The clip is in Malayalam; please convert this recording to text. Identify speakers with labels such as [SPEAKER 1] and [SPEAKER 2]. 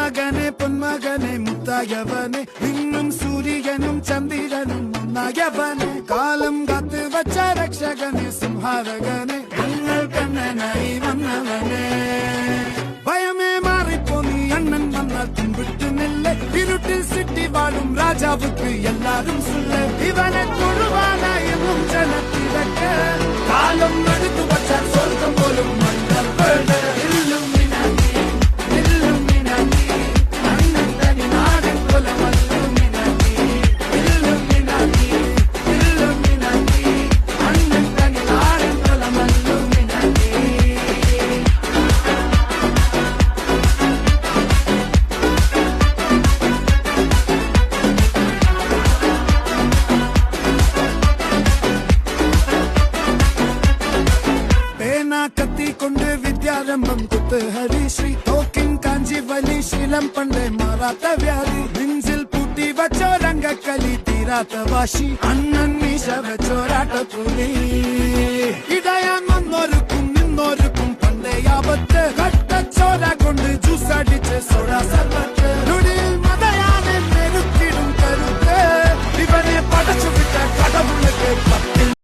[SPEAKER 1] മകനെ പൊന്മകനെ മുത്തായവനെ ഇന്നും സൂര്യനും ചന്ദ്രനും ഒന്നായവനെ കാലം കാത്ത് വച്ച രക്ഷകനെ സംഹാരകനെ ഞങ്ങൾ കണ്ണനായി വന്നവനെ ഭയമേ മാറിപ്പോ നീ അണ്ണൻ വന്നാൽ പിൻവിട്ടു നില്ല ഇരുട്ടിൽ സിറ്റി വാഴും രാജാവുക്ക് എല്ലാരും സുല്ല ഇവനെ തൊഴുവാനായെന്നും ജനത്തിരക്ക് കാലം എടുത്തു വച്ചാൽ സ്വർഗം പോലും മണ്ണൽ വീട് കത്തിക്കൊണ്ട് വിദ്യാരംഭം കുത്ത് ഹരിശ്രീ തോക്കിൻ കാഞ്ചി വലി ശീലം പണ്ടേ മാറാത്ത വ്യാധി നെഞ്ചിൽ പൂട്ടി വച്ചോരംഗക്കലി തീരാത്ത വാശി അണ്ണൻ മീശ വെച്ചോരാട്ട പുലി